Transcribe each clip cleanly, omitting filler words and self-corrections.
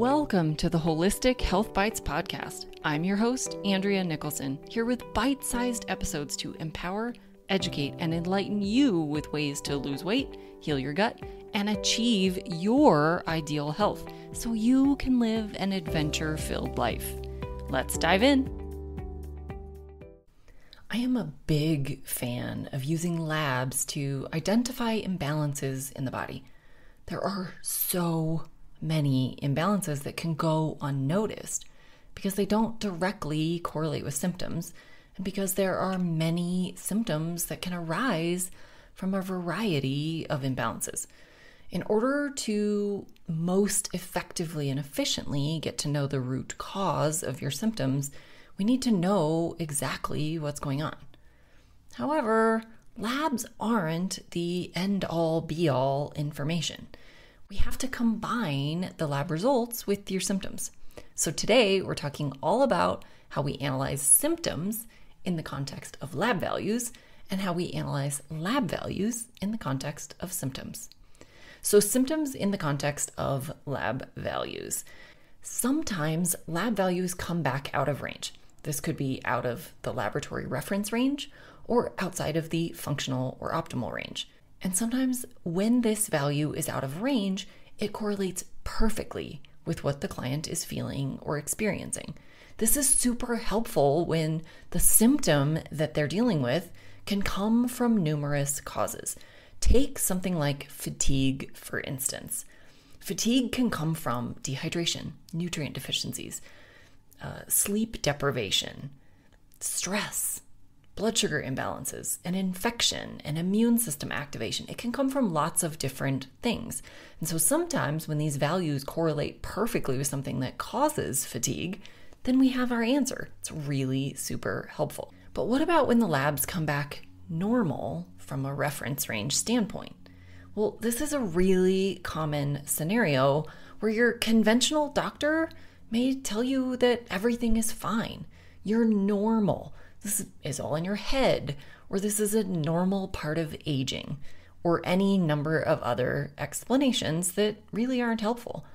Welcome to the Holistic Health Bites podcast. I'm your host, Andrea Nicholson, here with bite-sized episodes to empower, educate, and enlighten you with ways to lose weight, heal your gut, and achieve your ideal health so you can live an adventure-filled life. Let's dive in. I am a big fan of using labs to identify imbalances in the body. There are so many imbalances that can go unnoticed because they don't directly correlate with symptoms, and because there are many symptoms that can arise from a variety of imbalances. In order to most effectively and efficiently get to know the root cause of your symptoms, we need to know exactly what's going on. However, labs aren't the end-all be-all information. We have to combine the lab results with your symptoms. So today we're talking all about how we analyze symptoms in the context of lab values and how we analyze lab values in the context of symptoms. So symptoms in the context of lab values. Sometimes lab values come back out of range. This could be out of the laboratory reference range or outside of the functional or optimal range. And sometimes when this value is out of range, it correlates perfectly with what the client is feeling or experiencing. This is super helpful when the symptom that they're dealing with can come from numerous causes. Take something like fatigue, for instance. Fatigue can come from dehydration, nutrient deficiencies, sleep deprivation, stress, blood sugar imbalances, an infection, an immune system activation. It can come from lots of different things. And so sometimes when these values correlate perfectly with something that causes fatigue, then we have our answer. It's really super helpful. But what about when the labs come back normal from a reference range standpoint? Well, this is a really common scenario where your conventional doctor may tell you that everything is fine. You're normal. This is all in your head, or this is a normal part of aging, or any number of other explanations that really aren't helpful.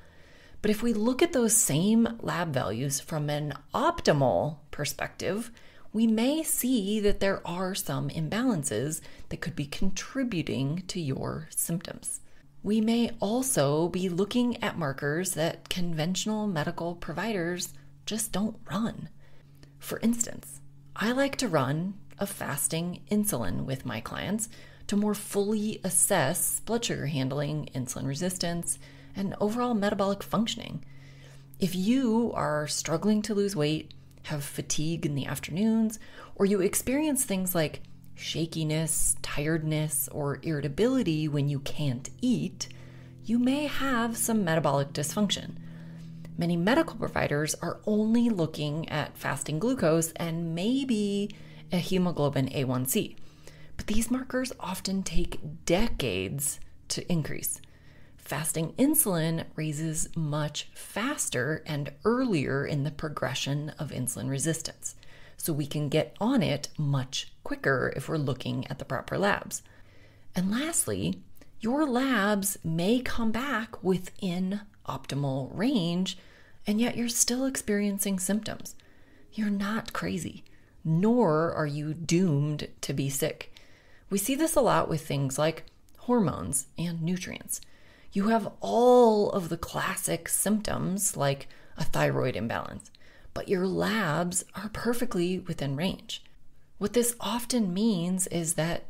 But if we look at those same lab values from an optimal perspective, we may see that there are some imbalances that could be contributing to your symptoms. We may also be looking at markers that conventional medical providers just don't run. For instance, I like to run a fasting insulin with my clients to more fully assess blood sugar handling, insulin resistance, and overall metabolic functioning. If you are struggling to lose weight, have fatigue in the afternoons, or you experience things like shakiness, tiredness, or irritability when you can't eat, you may have some metabolic dysfunction. Many medical providers are only looking at fasting glucose and maybe a hemoglobin A1C, but these markers often take decades to increase. Fasting insulin raises much faster and earlier in the progression of insulin resistance, so we can get on it much quicker if we're looking at the proper labs. And lastly, your labs may come back within optimal range, and yet you're still experiencing symptoms. You're not crazy, nor are you doomed to be sick. We see this a lot with things like hormones and nutrients. You have all of the classic symptoms like a thyroid imbalance, but your labs are perfectly within range. What this often means is that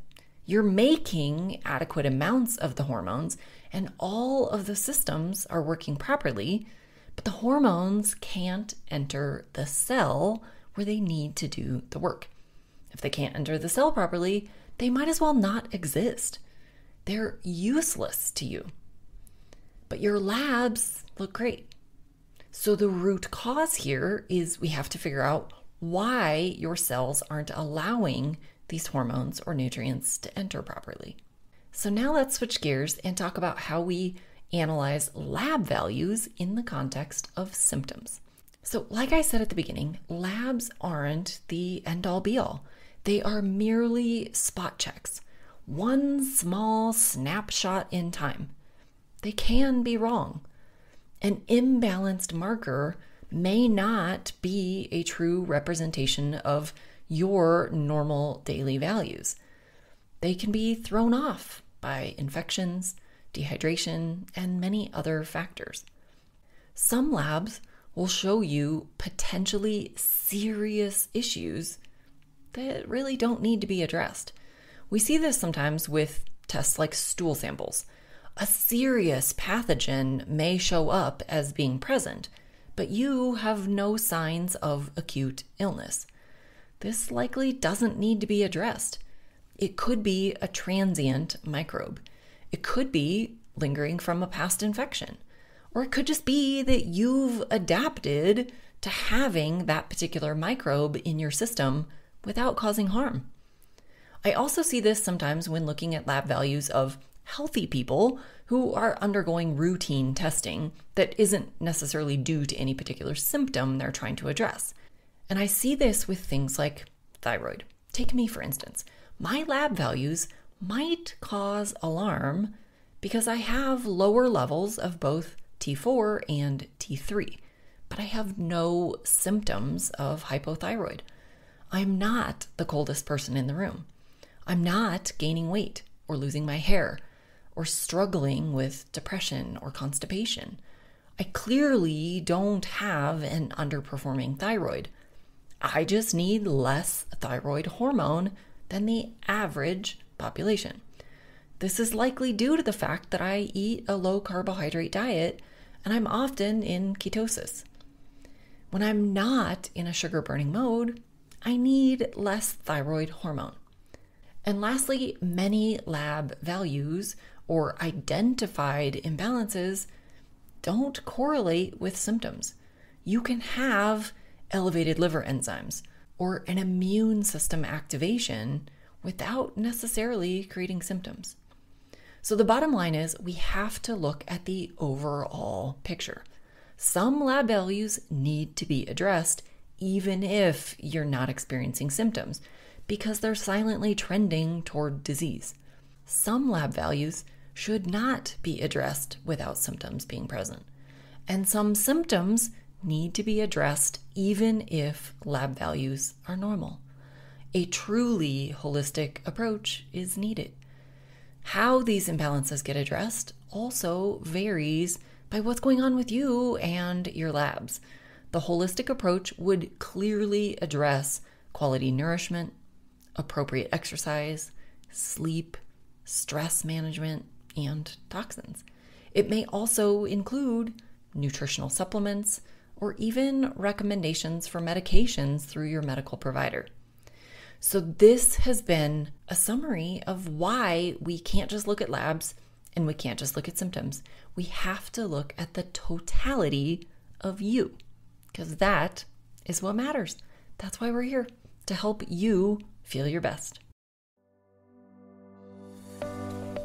you're making adequate amounts of the hormones and all of the systems are working properly, but the hormones can't enter the cell where they need to do the work. If they can't enter the cell properly, they might as well not exist. They're useless to you. But your labs look great. So the root cause here is we have to figure out why your cells aren't allowing these hormones or nutrients to enter properly. So now let's switch gears and talk about how we analyze lab values in the context of symptoms. So like I said at the beginning, labs aren't the end-all be-all. They are merely spot checks, one small snapshot in time. They can be wrong. An imbalanced marker may not be a true representation of your normal daily values. They can be thrown off by infections, dehydration, and many other factors. Some labs will show you potentially serious issues that really don't need to be addressed. We see this sometimes with tests like stool samples. A serious pathogen may show up as being present, but you have no signs of acute illness. This likely doesn't need to be addressed. It could be a transient microbe. It could be lingering from a past infection. Or it could just be that you've adapted to having that particular microbe in your system without causing harm. I also see this sometimes when looking at lab values of healthy people who are undergoing routine testing that isn't necessarily due to any particular symptom they're trying to address. And I see this with things like thyroid. Take me, for instance. My lab values might cause alarm because I have lower levels of both T4 and T3, but I have no symptoms of hypothyroid. I'm not the coldest person in the room. I'm not gaining weight or losing my hair or struggling with depression or constipation. I clearly don't have an underperforming thyroid. I just need less thyroid hormone than the average population. This is likely due to the fact that I eat a low carbohydrate diet and I'm often in ketosis. When I'm not in a sugar burning mode, I need less thyroid hormone. And lastly, many lab values or identified imbalances don't correlate with symptoms. You can have elevated liver enzymes or an immune system activation without necessarily creating symptoms. So the bottom line is we have to look at the overall picture. Some lab values need to be addressed even if you're not experiencing symptoms because they're silently trending toward disease. Some lab values should not be addressed without symptoms being present. And some symptoms need to be addressed even if lab values are normal. A truly holistic approach is needed. How these imbalances get addressed also varies by what's going on with you and your labs. The holistic approach would clearly address quality nourishment, appropriate exercise, sleep, stress management, and toxins. It may also include nutritional supplements or even recommendations for medications through your medical provider. So this has been a summary of why we can't just look at labs and we can't just look at symptoms. We have to look at the totality of you because that is what matters. That's why we're here, to help you feel your best.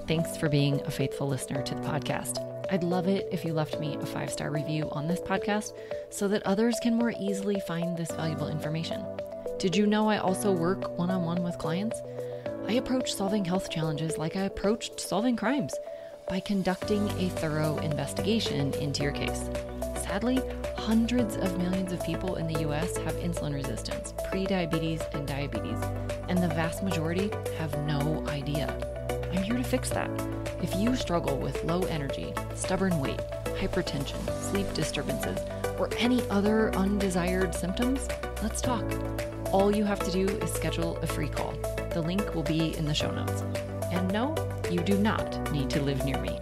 Thanks for being a faithful listener to the podcast. I'd love it if you left me a 5-star review on this podcast so that others can more easily find this valuable information. Did you know I also work one-on-one with clients? I approach solving health challenges like I approached solving crimes, by conducting a thorough investigation into your case. Sadly, hundreds of millions of people in the US have insulin resistance, prediabetes, and diabetes, and the vast majority have no idea. I'm here to fix that. If you struggle with low energy, stubborn weight, hypertension, sleep disturbances, or any other undesired symptoms, let's talk. All you have to do is schedule a free call. The link will be in the show notes. And no, you do not need to live near me.